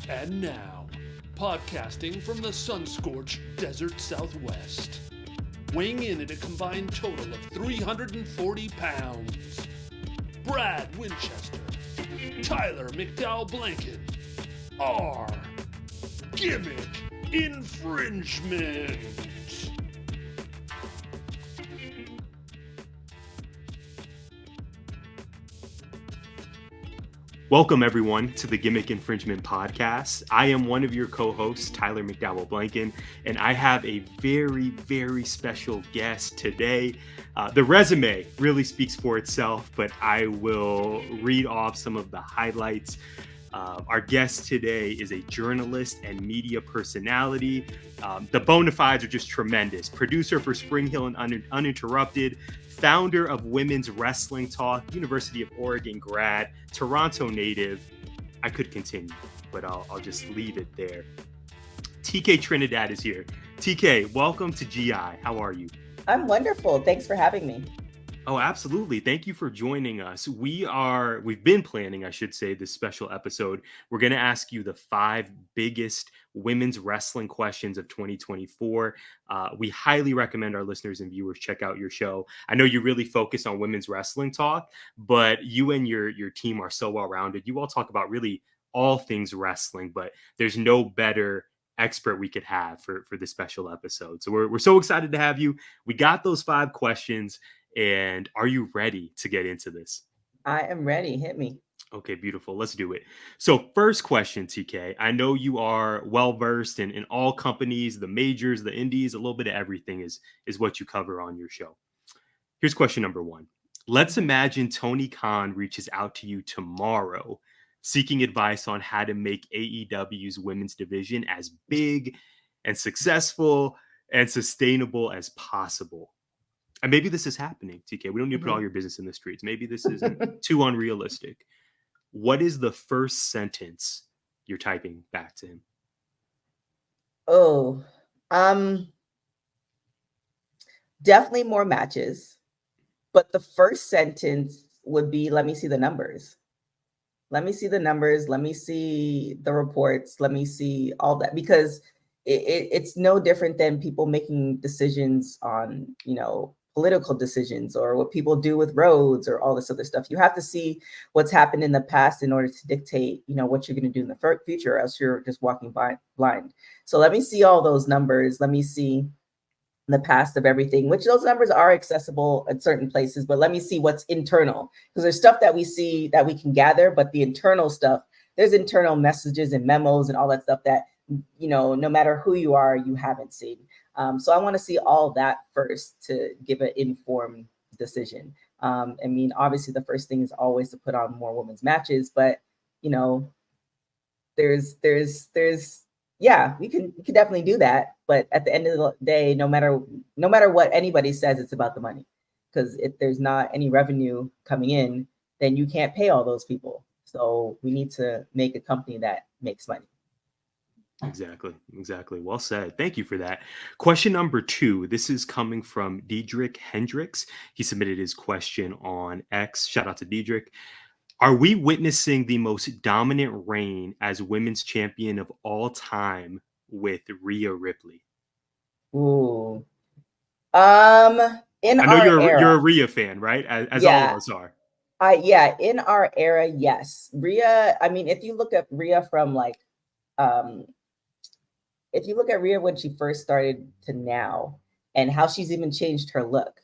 And now, podcasting from the sun-scorched desert Southwest, weighing in at a combined total of 340 pounds, Brad Winchester, Tyler McDowell Blanken, are Gimmick Infringement. Welcome, everyone, to the Gimmick Infringement Podcast. I am one of your co-hosts, Tyler McDowell Blanken, and I have a very, very special guest today. The resume really speaks for itself, but I will read off some of the highlights. Our guest today is a journalist and media personality. The bona fides are just tremendous. Producer for Spring Hill and Uninterrupted, founder of Women's Wrestling Talk, University of Oregon grad, Toronto native. I could continue, but I'll just leave it there. TK Trinidad is here. TK, welcome to GI. How are you? I'm wonderful. Thanks for having me. Oh, absolutely. Thank you for joining us. We've been planning, I should say, this special episode. We're going to ask you the 5 biggest women's wrestling questions of 2024. We highly recommend our listeners and viewers check out your show. I know you really focus on women's wrestling talk, but you and your team are so well-rounded. You all talk about really all things wrestling, but there's no better expert we could have for this special episode. So we're so excited to have you. We got those 5 questions. And are you ready to get into this? I am ready. Hit me. Okay, beautiful. Let's do it. So first question, TK. I know you are well-versed in all companies, the majors, the indies, a little bit of everything is what you cover on your show. Here's question number 1. Let's imagine Tony Khan reaches out to you tomorrow seeking advice on how to make AEW's women's division as big and successful and sustainable as possible. And maybe this is happening, TK. We don't need to put all your business in the streets. Maybe this isn't too unrealistic. What is the first sentence you're typing back to him? Oh, definitely more matches. But the first sentence would be, let me see the numbers. Let me see the numbers. Let me see the reports. Let me see all that. Because it's no different than people making decisions on, political decisions or what people do with roads or all this other stuff. You have to see what's happened in the past in order to dictate, what you're going to do in the future, or else you're just walking blind. So let me see all those numbers. Let me see the past of everything, which those numbers are accessible at certain places, but let me see what's internal, because there's stuff that we see that we can gather, but the internal stuff, there's internal messages and memos and all that stuff that, no matter who you are, you haven't seen. So I want to see all that first to give an informed decision. Obviously the first thing is always to put on more women's matches, but there's we can definitely do that. But at the end of the day, no matter what anybody says, it's about the money, because if there's not any revenue coming in, then you can't pay all those people. So we need to make a company that makes money. Exactly. Well said. Thank you for that. Question number 2. This is coming from Diedrich Hendricks. He submitted his question on X. Shout out to Diedrich. Are we witnessing the most dominant reign as women's champion of all time with Rhea Ripley? Ooh. I know you're a Rhea fan, right? As all of us are. In our era, yes. Rhea, if you look at Rhea from if you look at Rhea when she first started to now, and how she's even changed her look,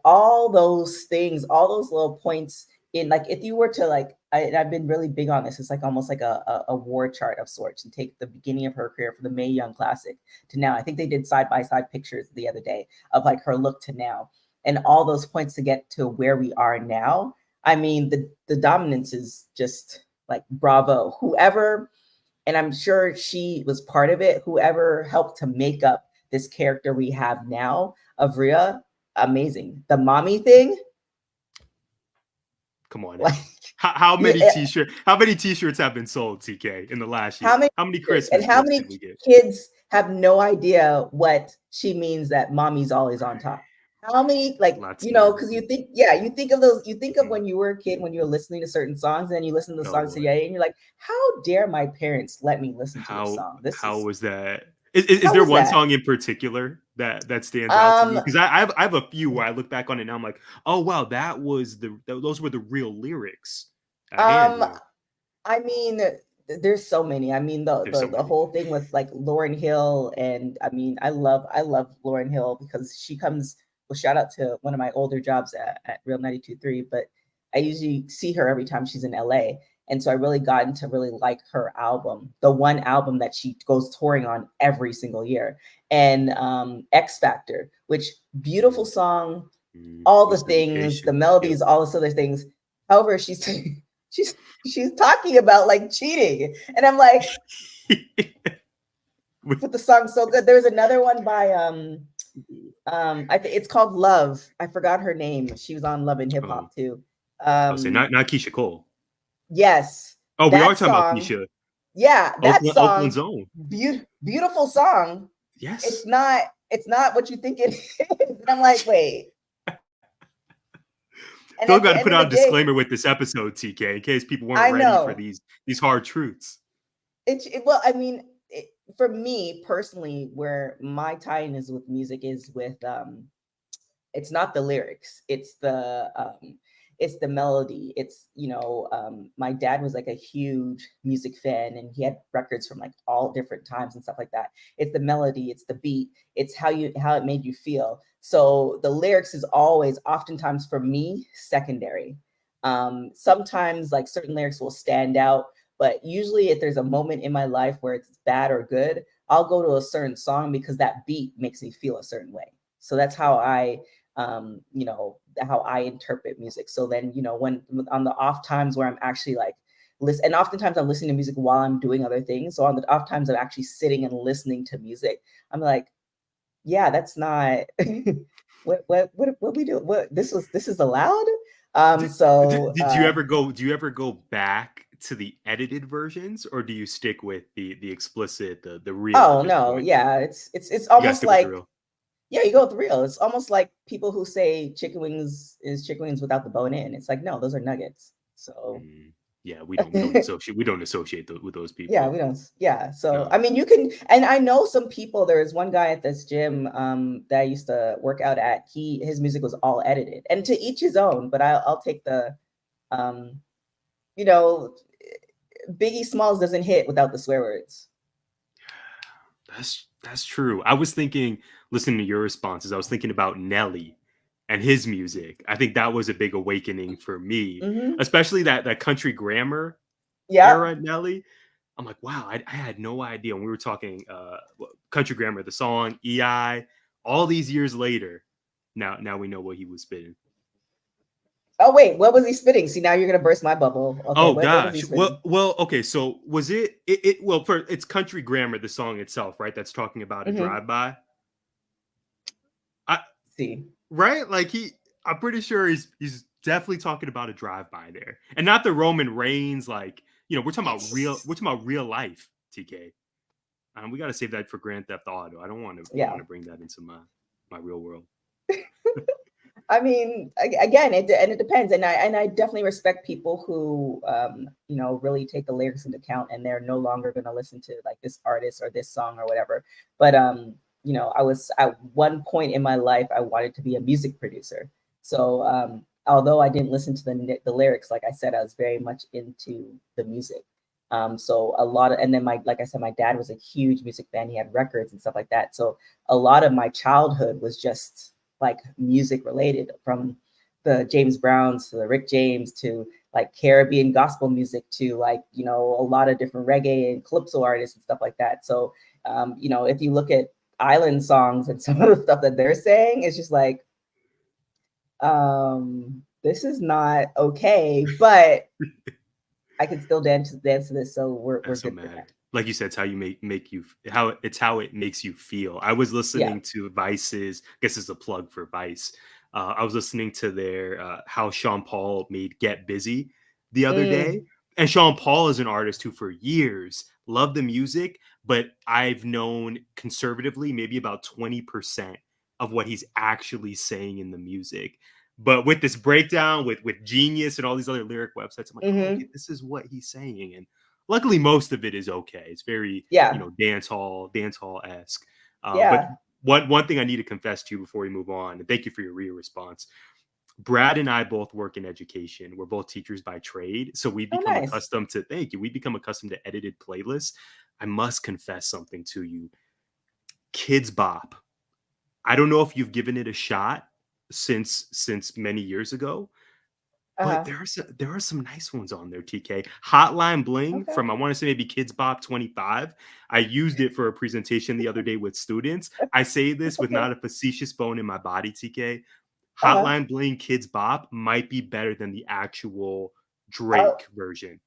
all those things, all those little points in, if you were to I've been really big on this. It's almost like a war chart of sorts, and take the beginning of her career from the Mae Young Classic to now. I think they did side-by-side pictures the other day of her look to now, and all those points to get to where we are now. The dominance is just bravo. Whoever, and I'm sure she was part of it, whoever helped to make up this character we have now of Rhea, amazing. The mommy thing. Come on. How many t-shirts have been sold, TK, in the last year? How many Christmas and how many did we get? Kids have no idea what she means, that mommy's always on top? how many, like, Lots you of know, because you melodies. think, yeah, you think of those, you think of Mhm. when you were a kid, when you were listening to certain songs, and you listen to the Oh songs boy. today, and you're like, how dare my parents let me listen to this song? This How is was that? Is how there was one that? song in particular that stands out to you? Um, Because I have a few where I look back on it now. I'm like, oh wow, those were the real lyrics at hand um, here. I mean, there's so many. I mean, the, There's the so the many. whole thing with like Lauryn Hill, and I mean, I love Lauryn Hill because she comes. Well, shout out to one of my older jobs at Real 92.3, but I usually see her every time she's in LA, and so I really gotten to really like her album, the one album that she goes touring on every single year, and X Factor, which beautiful Mm, song, mm. all the things, the Mystification. Yep. melodies, all this other things. However, she's she's talking about like cheating, and I'm like, With- but the song's so good. There's another one by I think it's called Love. I forgot her name. She was on Love and Hip oh, Hop too. I'll say not Keisha Cole. Yes, Oh, we are that talking about song. Keisha. Yeah, that Oakland's song. own. Beautiful song. Yes. It's not what you think it is. And I'm like, wait. And Feel like at we got the to end put of out the a day, disclaimer with this episode, TK, in case people weren't I ready for know these hard truths. well, I mean, for me personally, where my tie-in is with music is with it's not the lyrics, it's the melody. It's, my dad was like a huge music fan, and he had records from like all different times and stuff like that. It's the melody, it's the beat, it's how it made you feel. So the lyrics is always, oftentimes for me, secondary. Sometimes like certain lyrics will stand out, but usually if there's a moment in my life where it's bad or good, I'll go to a certain song because that beat makes me feel a certain way. So that's how I interpret music. So then, when on the off times where I'm actually like listen, and oftentimes I'm listening to music while I'm doing other things. So on the off times I'm actually sitting and listening to music, I'm like, yeah, that's not what we do. What this is allowed. Did, So do you ever go back to the edited versions, or do you stick with the explicit, the real at oh this no, point? yeah, it's You guys almost stick with the like, real. yeah, you go with real. It's almost like people who say chicken wings is chicken wings without the bone in. It's like, no, those are nuggets. So Mm, yeah, we don't associate with those yeah, people. we don't. Yeah. So, No. I mean, you can, and I know some people, there was one guy at this gym that I used to work out at. His music was all edited, and to each his own, but I'll take um, you know, Biggie Smalls doesn't hit without the swear words. That's true. I was thinking, listening to your responses, I was thinking about Nelly and his music. I think that was a big awakening for me, Mm-hmm. especially that country grammar Yep. era Nelly. I'm like, wow, I had no idea when we were talking country grammar, the song EI, all these years later. Now we know what he was spitting. Oh wait, what was he spitting? See, now you're gonna burst my bubble. Okay, Oh what was he gosh. spitting? Well, okay. So was it well, for it's country grammar, the song itself, right? That's talking about a Mm-hmm. drive-by. I See. right? Like I'm pretty sure he's definitely talking about a drive-by there. And not the Roman Reigns, like, we're talking about real life, TK. We gotta save that for Grand Theft Auto. I don't Yeah. want to bring that into my real world. I mean, again, it depends, and I definitely respect people who really take the lyrics into account, and they're no longer going to listen to like this artist or this song or whatever. But I was at one point in my life I wanted to be a music producer. So although I didn't listen to the lyrics, like I said, I was very much into the music. So a lot of, and then like I said, my dad was a huge music fan. He had records and stuff like that. So a lot of my childhood was just like music related, from the James Browns to the Rick James to like Caribbean gospel music to like, a lot of different reggae and calypso artists and stuff like that. So, if you look at island songs and some of the stuff that they're saying, it's just like, this is not okay, but I can still dance to this. So we're That's so good for mad. that. Like you said, it's how you make you how it makes you feel. I was Yeah. listening to Vice's. I guess it's a plug for Vice. I was listening to their how Sean Paul made "Get Busy" the other day, Mm, and Sean Paul is an artist who, for years, loved the music, but I've known conservatively maybe about 20% of what he's actually saying in the music. But with this breakdown, with Genius and all these other lyric websites, I'm like, oh, okay, this is what he's saying. And luckily, most of it is okay. It's very, Yeah. dance hall esque. But Yeah. one thing I need to confess to you before we move on, and thank you for your real response. Brad and I both work in education. We're both teachers by trade. So we Oh, become nice. accustomed to, thank you. We become accustomed to edited playlists. I must confess something to you. Kidz Bop. I don't know if you've given it a shot since many years ago, but Uh-huh. there are some nice ones on there, TK. Hotline Bling Okay. from, I want to say, maybe Kidz Bop 25. I used it for a presentation the other day with students. I say this with Okay. not a facetious bone in my body, TK. Uh-huh. Hotline Bling Kidz Bop might be better than the actual Oh, Drake version.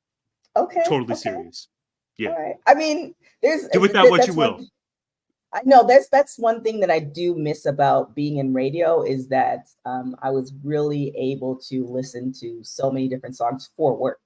okay. Totally Okay. serious. Yeah. All right. I mean, Do with that what you that's one will. thing. I know that's one thing that I do miss about being in radio is that I was really able to listen to so many different songs for work.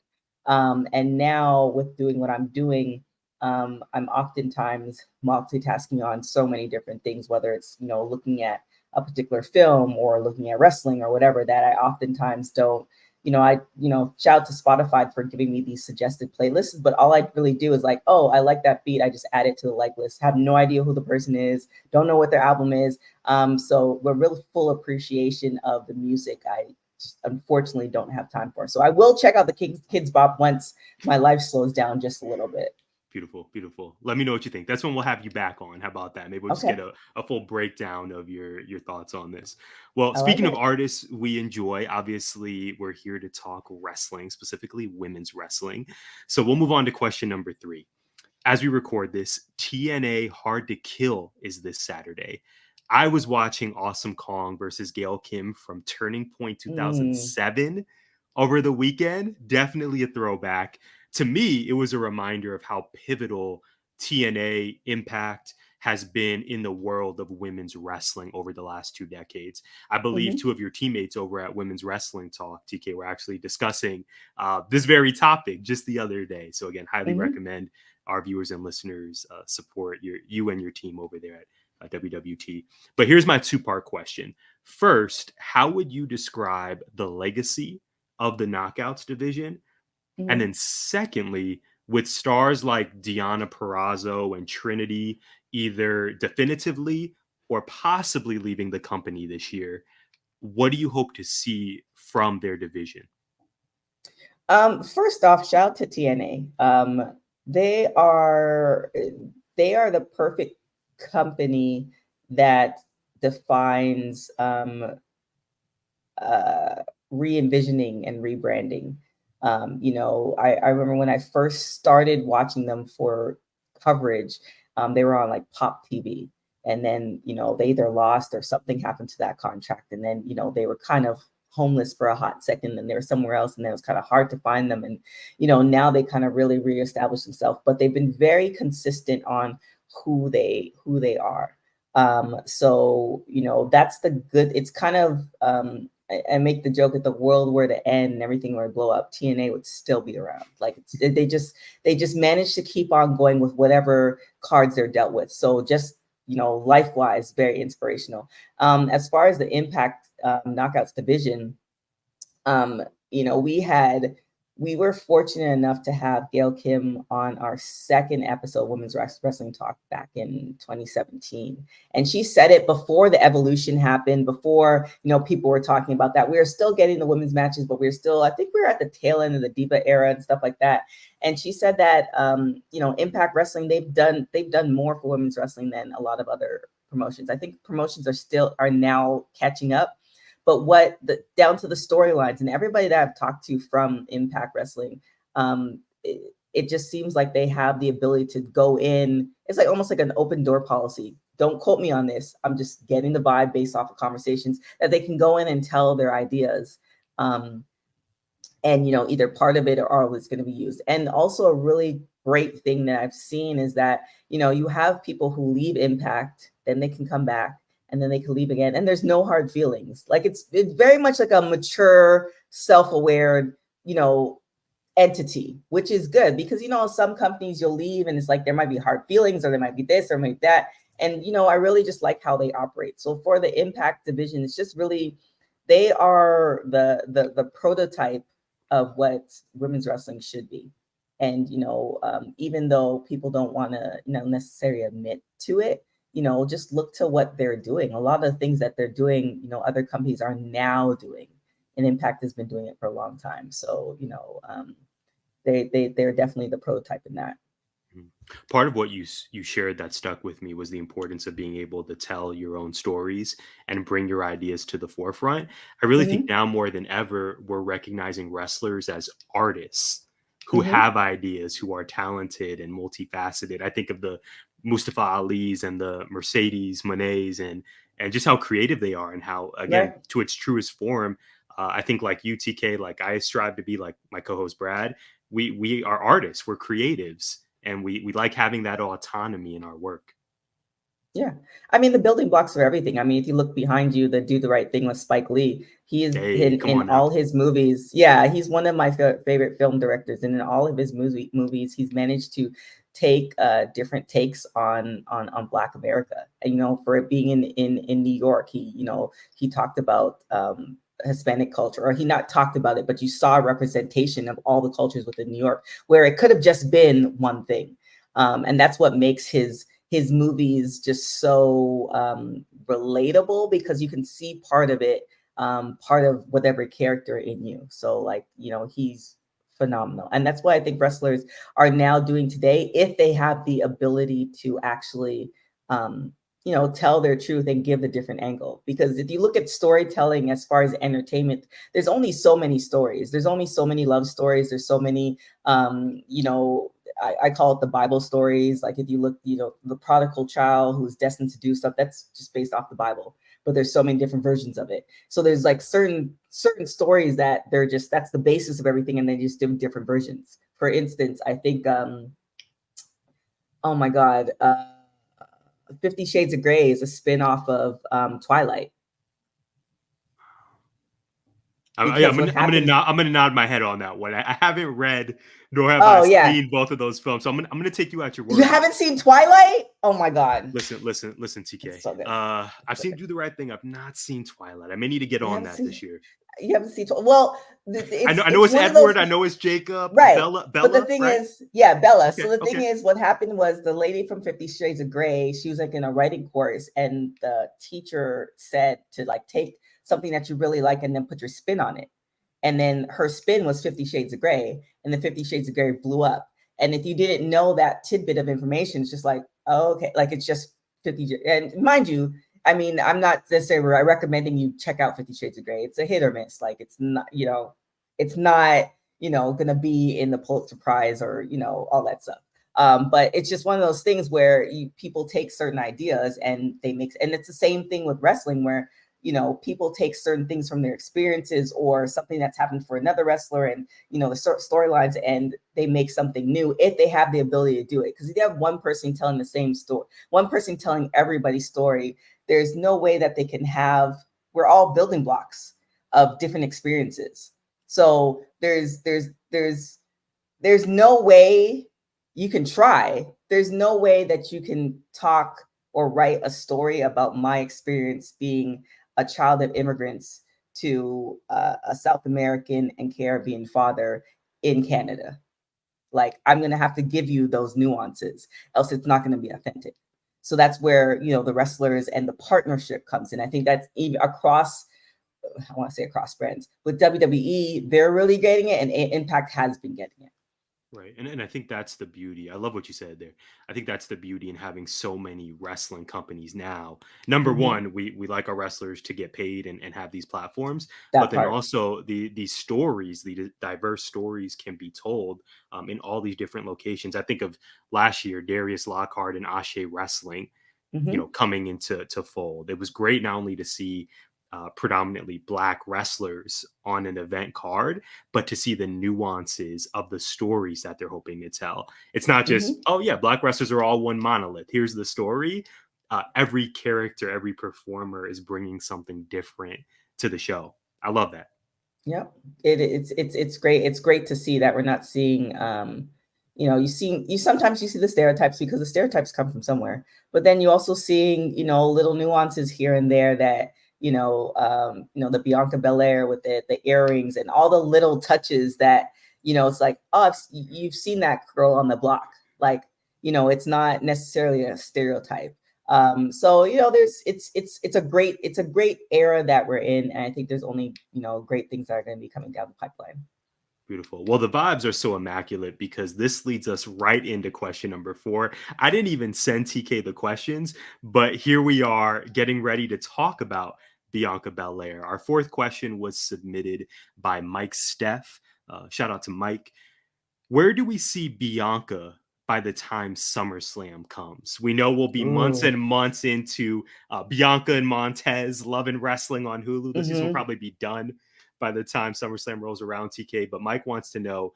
And now with doing what I'm doing, I'm oftentimes multitasking on so many different things, whether it's, looking at a particular film or looking at wrestling or whatever, that I oftentimes don't, shout out to Spotify for giving me these suggested playlists, but all I really do is like, oh, I like that beat. I just add it to the like list, have no idea who the person is, don't know what their album is. So we're really full appreciation of the music. I just unfortunately don't have time for. So I will check out the Kidz Bop once my life slows down just a little bit. Beautiful, beautiful. Let me know what you think. That's when we'll have you back on. How about that? Maybe we'll just Okay. get a full breakdown of your thoughts on this. Well, I like speaking of it. artists we enjoy, obviously we're here to talk wrestling, specifically women's wrestling. So we'll move on to question number 3. As we record this, TNA Hard to Kill is this Saturday. I was watching Awesome Kong versus Gail Kim from Turning Point 2007 over the weekend. Definitely a throwback. To me, it was a reminder of how pivotal TNA Impact has been in the world of women's wrestling over the last 2 decades. I believe 2 of your teammates over at Women's Wrestling Talk, TK, were actually discussing this very topic just the other day. So again, highly recommend our viewers and listeners support you and your team over there at WWT. But here's my 2-part question. First, how would you describe the legacy of the Knockouts division? And then secondly, with stars like Deonna Purrazzo and Trinity either definitively or possibly leaving the company this year, what do you hope to see from their division? First off, shout out to TNA. They are the perfect company that defines re-envisioning and rebranding. I remember when I first started watching them for coverage, they were on like Pop TV. And then, they either lost or something happened to that contract. And then, they were kind of homeless for a hot second and they were somewhere else. And then it was kind of hard to find them. And, now they kind of really reestablished themselves, but they've been very consistent on who they are. So, that's the good, it's kind of, I make the joke, if the world were to end and everything were to blow up, TNA would still be around. Like they just managed to keep on going with whatever cards they're dealt with. So just, life-wise, very inspirational. As far as the Impact Knockouts division, we were fortunate enough to have Gail Kim on our second episode, Women's Wrestling Talk, back in 2017. And she said it before the evolution happened, before, people were talking about that. We were still getting the women's matches, but I think we were at the tail end of the Diva era and stuff like that. And she said that, Impact Wrestling, they've done more for women's wrestling than a lot of other promotions. I think promotions are now catching up. But down to the storylines and everybody that I've talked to from Impact Wrestling, it just seems like they have the ability to go in. It's like almost like an open door policy. Don't quote me on this. I'm just getting the vibe based off of conversations that they can go in and tell their ideas. And, either part of it or all is going to be used. And also a really great thing that I've seen is that, you have people who leave Impact, then they can come back. And then they can leave again. And there's no hard feelings. Like it's very much like a mature, self-aware, entity, which is good because, some companies you'll leave and it's like there might be hard feelings or there might be this or maybe that. And I really just like how they operate. So for the Impact division, it's just really, they are the prototype of what women's wrestling should be. And even though people don't want to necessarily admit to it, just look to what they're doing. A lot of the things that they're doing, other companies are now doing, and Impact has been doing it for a long time. So they're definitely the prototype in that. Part of what you shared that stuck with me was the importance of being able to tell your own stories and bring your ideas to the forefront. I really think Mm-hmm. now more than ever, we're recognizing wrestlers as artists who Mm-hmm. have ideas, who are talented and multifaceted. I think of the Mustafa Ali's and the Mercedes Monets, and just how creative they are, and how, again, Right. to its truest form. I think like UTK, like I strive to be like my co-host Brad. We are artists, we're creatives, and we like having that autonomy in our work. Yeah. I mean, the building blocks for everything. I mean, if you look behind you, the Do the Right Thing with Spike Lee, he is Hey, come in on now. all his movies. Yeah, he's one of my favorite film directors. And in all of his movies, he's managed to take different takes on Black America. And, for it being in New York, he talked about Hispanic culture, or he not talked about it, but you saw a representation of all the cultures within New York, where it could have just been one thing. And that's what makes his movies just so relatable, because you can see part of it, part of whatever character in you. So like, he's phenomenal. And that's why I think wrestlers are now doing today, if they have the ability to actually, tell their truth and give a different angle. Because if you look at storytelling as far as entertainment, there's only so many stories. There's only so many love stories. There's so many, I call it the Bible stories. Like if you look, the prodigal child who's destined to do stuff, that's just based off the Bible. But there's so many different versions of it. So there's like certain stories that that's the basis of everything, and they just do different versions. For instance, I think, oh my God, 50 Shades of Grey is a spin-off of Twilight. Because what I'm happens? gonna nod my head on that one. I haven't read nor have I Oh yeah, seen both of those films, so I'm gonna take you at your you word. haven't seen Twilight? Oh my God, Listen, TK. it's so good. I've seen Do the Right Thing. I've not seen Twilight. I may need to get You on haven't that this seen. year. You haven't seen. Well, I know it's it's one of those. Edward. I know it's Jacob. Right. But the Bella, thing right? is, yeah, Bella. So Okay, the thing okay. is, what happened was the lady from 50 Shades of Grey, she was like in a writing course, and the teacher said to like take something that you really like and then put your spin on it. And then her spin was 50 Shades of Grey, and the 50 Shades of Grey blew up. And if you didn't know that tidbit of information, it's just like, oh, okay, like it's just 50. And mind you, I mean, I'm not necessarily recommending you check out 50 Shades of Grey. It's a hit or miss. Like it's not, it's not, going to be in the Pulitzer Prize or, all that stuff. But it's just one of those things where people take certain ideas and they mix, and it's the same thing with wrestling where, people take certain things from their experiences or something that's happened for another wrestler and, the storylines, and they make something new if they have the ability to do it. Because if you have one person telling the same story, one person telling everybody's story, there's no way that they can have, we're all building blocks of different experiences. So there's no way you can try. There's no way that you can talk or write a story about my experience being a child of immigrants to a South American and Caribbean father in Canada. Like I'm going to have to give you those nuances, else it's not going to be authentic. So that's where, the wrestlers and the partnership comes in. I think that's even across, I want to say across brands. With WWE, they're really getting it, and Impact has been getting it. Right. And I think that's the beauty. I love what you said there. I think that's the beauty in having so many wrestling companies now. Number Mm-hmm. one, we like our wrestlers to get paid and have these platforms, but That then part. also these stories, the diverse stories can be told in all these different locations. I think of last year, Darius Lockhart and Ashe Wrestling, Mm-hmm. coming into fold. It was great not only to see predominantly Black wrestlers on an event card, but to see the nuances of the stories that they're hoping to tell. It's not just, Mm-hmm. oh yeah, Black wrestlers are all one monolith. Here's the story. Every character, every performer is bringing something different to the show. I love that. Yep. It's great. It's great to see that we're not seeing you sometimes you see the stereotypes because the stereotypes come from somewhere, but then you also seeing, little nuances here and there that, the Bianca Belair with the earrings and all the little touches that, it's like, oh, you've seen that girl on the block. Like, it's not necessarily a stereotype. So, it's a great era that we're in. And I think there's only, great things that are going to be coming down the pipeline. Beautiful. Well, the vibes are so immaculate because this leads us right into question number 4. I didn't even send TK the questions, but here we are getting ready to talk about Bianca Belair. Our 4th question was submitted by Mike Steff. Shout out to Mike. Where do we see Bianca by the time SummerSlam comes? We know we'll be months and months into Bianca and Montez Love and Wrestling on Hulu. This season will probably be done by the time SummerSlam rolls around, TK. But Mike wants to know,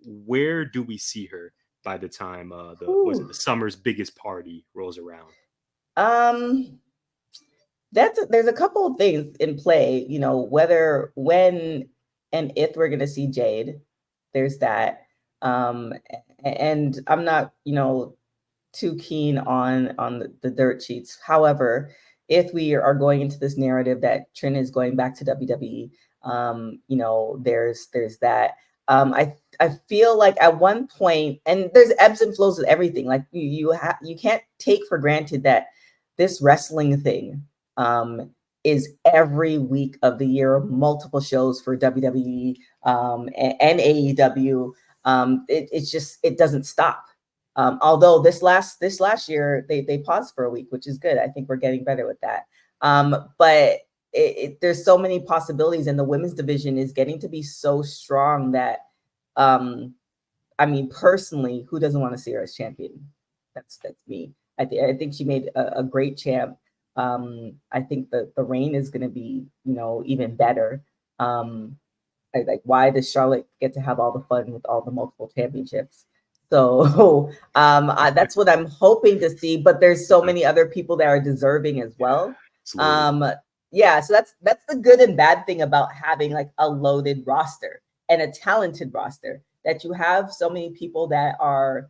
where do we see her by the time the summer's biggest party rolls around? There's a couple of things in play, whether, when, and if we're going to see Jade. There's that. And I'm not, too keen on the dirt sheets. However, if we are going into this narrative that Trin is going back to WWE, there's that. I feel like at one point, and there's ebbs and flows with everything. Like you can't take for granted that this wrestling thing is every week of the year, multiple shows for WWE and AEW. It doesn't stop. Although this last year they paused for a week, which is good. I think we're getting better with that. But there's so many possibilities, and the women's division is getting to be so strong that, personally, who doesn't want to see her as champion? That's me. I think she made a great champ. I think the reign is going to be, even better. Like, why does Charlotte get to have all the fun with all the multiple championships? So that's what I'm hoping to see. But there's so many other people that are deserving as well. So that's the good and bad thing about having like a loaded roster and a talented roster, that you have so many people that are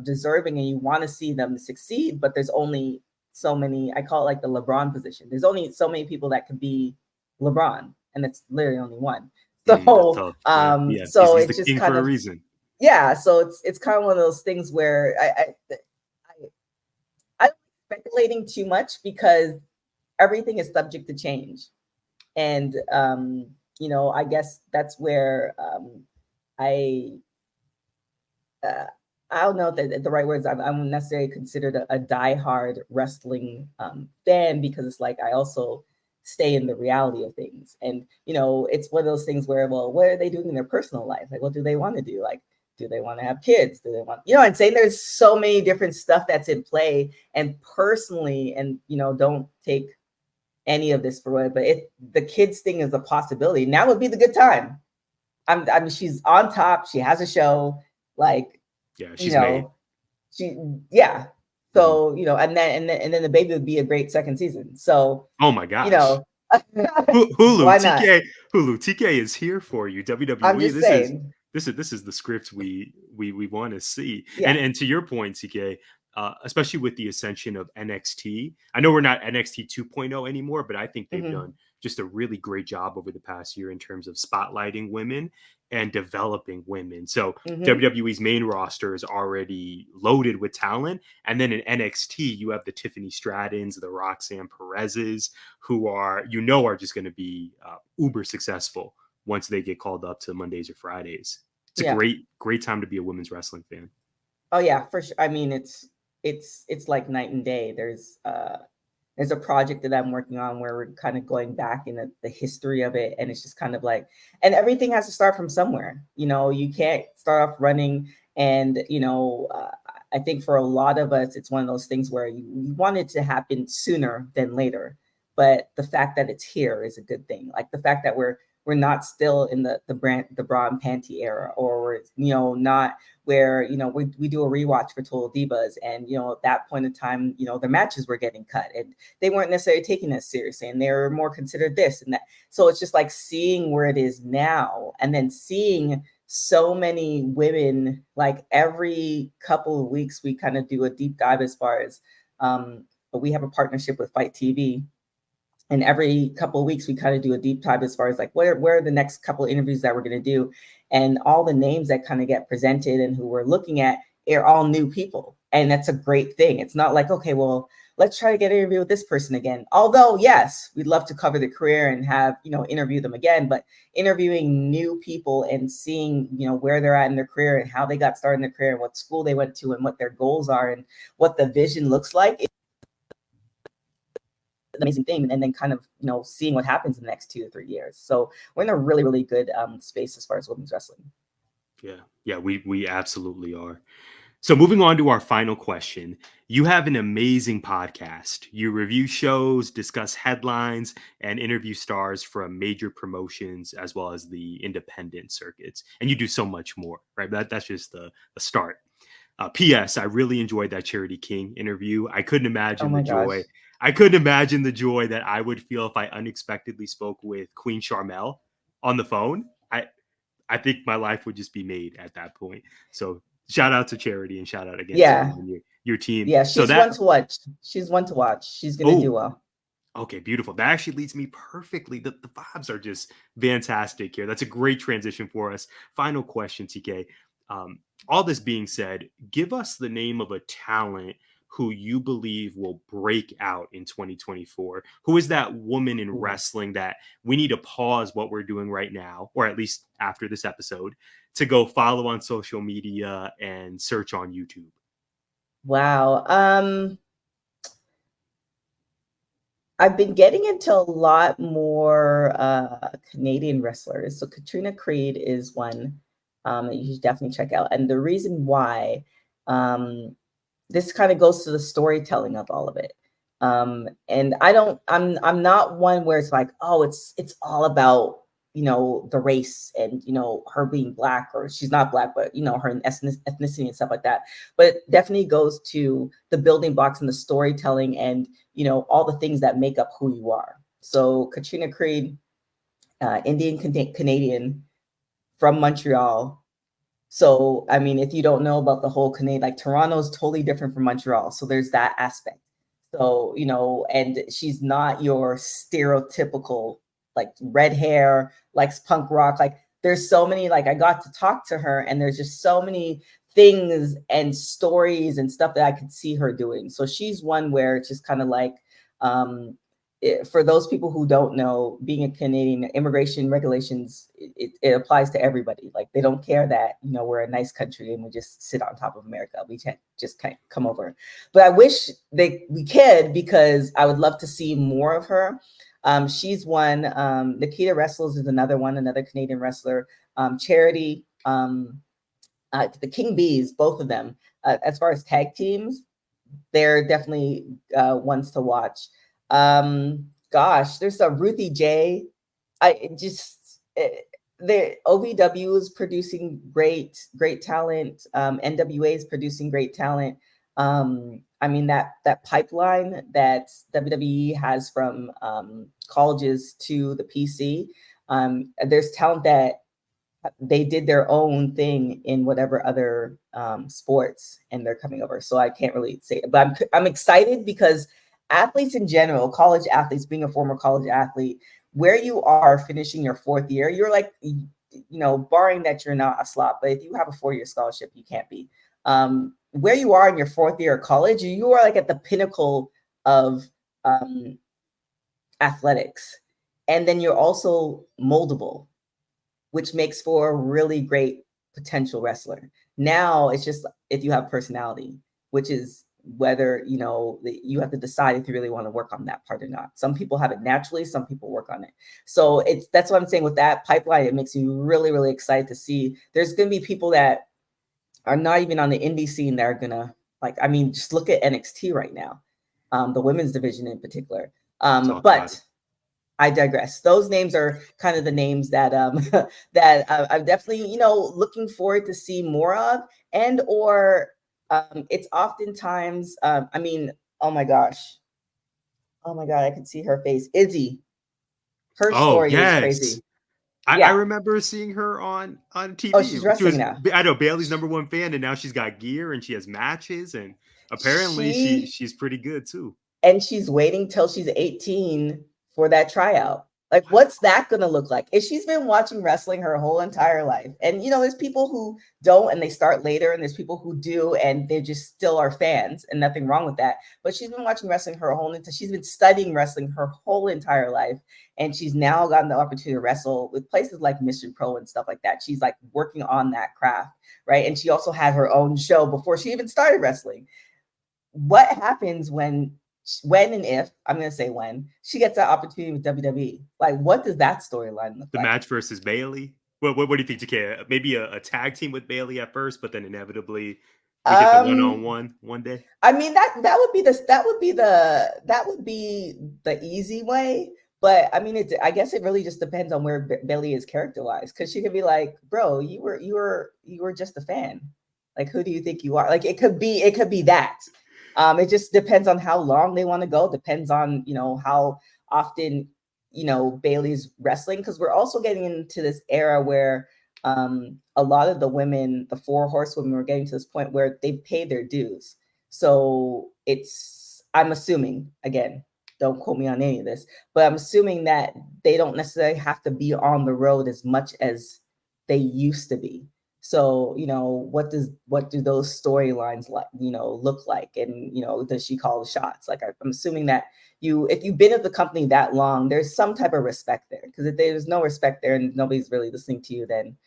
deserving and you want to see them succeed. But there's only so many. I call it like the LeBron position. There's only so many people that could be LeBron, and it's literally only one. So, so he's it's the just king kind for of a reason. Yeah. So it's kind of one of those things where I'm speculating too much because everything is subject to change, and I guess that's where I don't know if the right words. I'm necessarily considered a diehard wrestling fan, because it's like I also stay in the reality of things. And, it's one of those things where, well, what are they doing in their personal life? Like, what do they want to do? Like, do they want to have kids? Do they want, I'm saying there's so many different stuff that's in play. And personally, and, don't take any of this for what, but if the kids thing is a possibility, now would be the good time. She's on top. She has a show. Like, she's made. So, and then the baby would be a great second season. So, oh my gosh, Hulu, why TK, not? Hulu, TK is here for you. WWE. I'm just saying. This is the script we want to see. Yeah. And to your point, TK, especially with the ascension of NXT. I know we're not NXT 2.0 anymore, but I think they've done just a really great job over the past year in terms of spotlighting women and developing women. So WWE's main roster is already loaded with talent. And then in NXT, you have the Tiffany Strattons, the Roxanne Perez's, who are just going to be uber successful once they get called up to Mondays or Fridays. It's a great time to be a women's wrestling fan. Oh yeah, for sure. I mean, it's like night and day. There's a project that I'm working on where we're kind of going back in the history of it. And it's just kind of like, and everything has to start from somewhere. You can't start off running. And, I think for a lot of us, it's one of those things where you want it to happen sooner than later. But the fact that it's here is a good thing. Like the fact that we're not still in the bra and panty era, or we're, not where, we do a rewatch for Total Divas, and, at that point in time, the matches were getting cut and they weren't necessarily taking it seriously, and they were more considered this and that. So it's just like seeing where it is now, and then seeing so many women. Like every couple of weeks, we kind of do a deep dive as far as, but we have a partnership with Fight TV. And every couple of weeks, we kind of do a deep dive as far as like, where are the next couple of interviews that we're going to do? And all the names that kind of get presented and who we're looking at are all new people. And that's a great thing. It's not like, okay, well, let's try to get an interview with this person again. Although, yes, we'd love to cover the career and have, interview them again, but interviewing new people and seeing, where they're at in their career and how they got started in their career and what school they went to and what their goals are and what the vision looks like, amazing thing. And then kind of seeing what happens in the next 2 to 3 years. So we're in a really, really good space as far as women's wrestling. Yeah, we absolutely are. So moving on to our final question, you have an amazing podcast. You review shows, discuss headlines, and interview stars from major promotions as well as the independent circuits. And you do so much more, right? That's just the start. P.S. I really enjoyed that Charity King interview. I couldn't imagine the joy. I couldn't imagine the joy that I would feel if I unexpectedly spoke with Queen Charmel on the phone. I think my life would just be made at that point. So shout out to Charity and shout out again to your team. Yeah, she's one to watch. She's one to watch. She's going to do well. Okay, beautiful. That actually leads me perfectly. The vibes are just fantastic here. That's a great transition for us. Final question, TK. All this being said, give us the name of a talent who you believe will break out in 2024. Who is that woman in wrestling that we need to pause what we're doing right now, or at least after this episode, to go follow on social media and search on YouTube? Wow. I've been getting into a lot more Canadian wrestlers. So Katrina Creed is one that you should definitely check out. And the reason why, this kind of goes to the storytelling of all of it. And I'm not one where it's like, oh, it's all about, the race and, her being Black, or she's not Black, but, her ethnicity and stuff like that. But it definitely goes to the building blocks and the storytelling and, all the things that make up who you are. So Katrina Creed, Indian Canadian from Montreal. So, I mean, if you don't know about the whole Canadian, like Toronto's totally different from Montreal. So there's that aspect. So, and she's not your stereotypical, like red hair, likes punk rock. Like there's so many, like I got to talk to her and there's just so many things and stories and stuff that I could see her doing. So she's one where it's just kind of like, for those people who don't know, being a Canadian, immigration regulations, it applies to everybody. Like they don't care that, we're a nice country and we just sit on top of America. We can't come over. But I wish we could, because I would love to see more of her. She's one. Nikita Wrestles is another one, another Canadian wrestler. Charity, the King Bees, both of them. As far as tag teams, they're definitely ones to watch. There's a Ruthie J. The OVW is producing great talent. NWA is producing great talent. I mean, that pipeline that WWE has from colleges to the PC, there's talent that they did their own thing in whatever other sports, and they're coming over. So I can't really say it, but I'm excited because athletes in general, college athletes, being a former college athlete, where you are finishing your 4th year, you're like, barring that you're not a slot, but if you have a 4-year scholarship, you can't be. Where you are in your 4th year of college, you are like at the pinnacle of athletics. And then you're also moldable, which makes for a really great potential wrestler. Now it's just if you have personality, which is whether, you have to decide if you really want to work on that part or not. Some people have it naturally, some people work on it. So that's what I'm saying with that pipeline. It makes me really, really excited to see there's going to be people that are not even on the indie scene that are going to, just look at NXT right now, the women's division in particular. But I digress. Those names are kind of the names that that I'm definitely, looking forward to see more of, and or it's oftentimes, oh my God, I can see her face. Izzy, her story is crazy. I Yeah. remember seeing her on Oh, TV. she's She wrestling was, now. I know, Bailey's #1 fan, and now she's got gear and she has matches, and apparently She she's pretty good too. and she's waiting till she's 18 for that tryout. Like, what's that going to look like? If she's been watching wrestling her whole entire life, and there's people who don't and they start later, and there's people who do and they just still are fans, and nothing wrong with that. But she's been watching wrestling her whole entire, she's been studying wrestling her whole entire life, and she's now gotten the opportunity to wrestle with places like Mission Pro and stuff like that. She's like working on that craft, right? And she also had her own show before she even started wrestling. What happens when and if, I'm going to say when, she gets that opportunity with WWE? Like, what does that storyline look The like? match versus Bailey. What do you think, TK? Maybe a tag team with Bailey at first, but then inevitably we get the one-on-one one day. I mean, that would be the easy way. But I mean, I guess it really just depends on where Bailey is character-wise, because she could be like, bro, you were just a fan. Like, who do you think you are? Like, it could be that. It just depends on how long they want to go. Depends on, how often, Bailey's wrestling. Because we're also getting into this era where a lot of the women, the 4 horsewomen, were getting to this point where they've paid their dues. So I'm assuming, again, don't quote me on any of this, but I'm assuming that they don't necessarily have to be on the road as much as they used to be. So, what do those storylines look like? And, does she call the shots? Like, I'm assuming that if you've been at the company that long, there's some type of respect there, because if there's no respect there and nobody's really listening to you, then,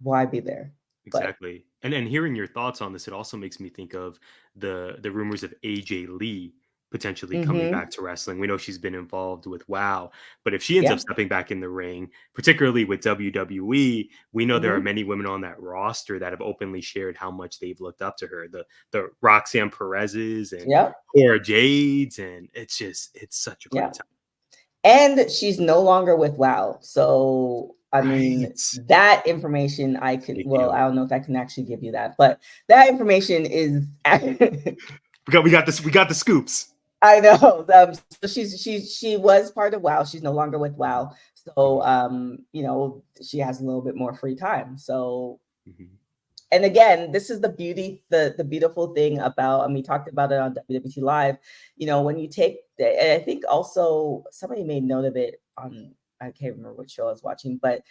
why be there? Exactly. And hearing your thoughts on this, it also makes me think of the rumors of AJ Lee potentially coming back to wrestling. We know she's been involved with WoW, but if she ends up stepping back in the ring, particularly with WWE, we know there are many women on that roster that have openly shared how much they've looked up to her. The Roxanne Perez's and Cora Jade's, and it's such a great time. And she's no longer with WoW. So, I mean, that information I don't know if I can actually give you that, but that information is we got the scoops. I know. So she was part of WoW. She's no longer with WoW. So, she has a little bit more free time. So, and again, this is the beautiful thing about, and we talked about it on WWT Live, when you take, I think also somebody made note of it on, I can't remember what show I was watching, but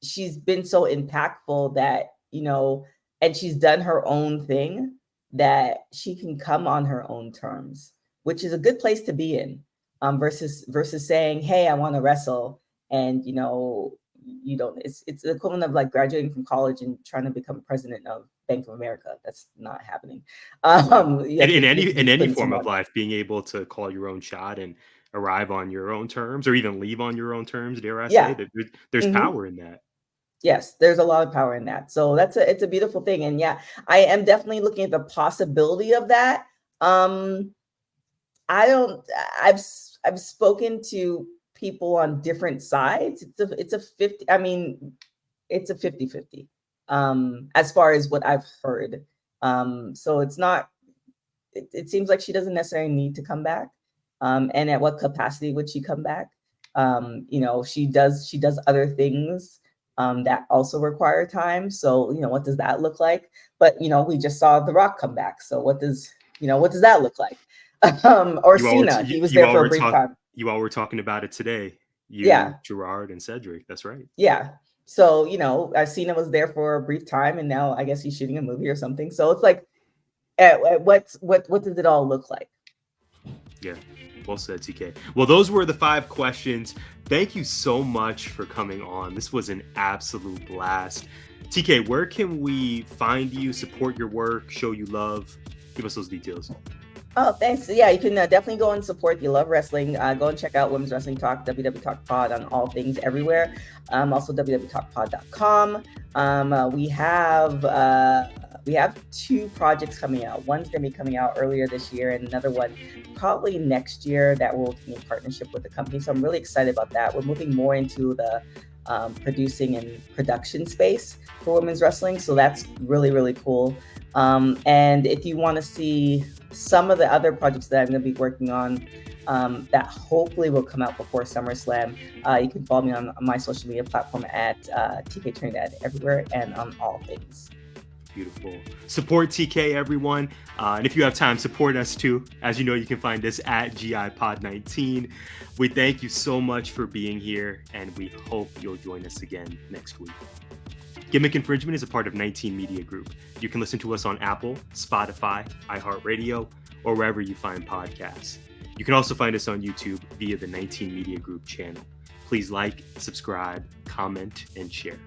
she's been so impactful that, and she's done her own thing, that she can come on her own terms, which is a good place to be in, versus saying, hey, I want to wrestle, and, you don't, it's the equivalent of like graduating from college and trying to become president of Bank of America. That's not happening. In any form of life, being able to call your own shot and arrive on your own terms, or even leave on your own terms, dare I say, that there's power in that. Yes, there's a lot of power in that. So it's a beautiful thing. And yeah, I am definitely looking at the possibility of that. I've spoken to people on different sides. It's a 50, I mean, it's a 50-50, as far as what I've heard. So it's not, it seems like she doesn't necessarily need to come back. And at what capacity would she come back? She does other things that also require time. So, what does that look like? But, we just saw The Rock come back. So what does that look like? Or Cena, he was there for a brief time. You all were talking about it today. Gerard and Cedric. That's right. Yeah. So, Cena was there for a brief time, and now I guess he's shooting a movie or something. So it's like, what does it all look like? Yeah. Well said, TK. Well, those were the 5 questions. Thank you so much for coming on. This was an absolute blast. TK, where can we find you, support your work, show you love? Give us those details. Oh, thanks. Yeah, you can definitely go and support if you love wrestling. Go and check out Women's Wrestling Talk, WW Talk Pod, on all things everywhere. Also www.talkpod.com. We have 2 projects coming out. One's going to be coming out earlier this year, and another one probably next year that will be in partnership with the company. So I'm really excited about that. We're moving more into the producing and production space for women's wrestling. So that's really, really cool. And if you want to see some of the other projects that I'm going to be working on that hopefully will come out before SummerSlam, you can follow me on my social media platform at TK Trinidad everywhere and on all things. Beautiful. Support TK, everyone. And if you have time, support us too. As you know, you can find us at GIPod19. We thank you so much for being here, and we hope you'll join us again next week. Gimmick Infringement is a part of 19 Media Group. You can listen to us on Apple, Spotify, iHeartRadio, or wherever you find podcasts. You can also find us on YouTube via the 19 Media Group channel. Please like, subscribe, comment, and share.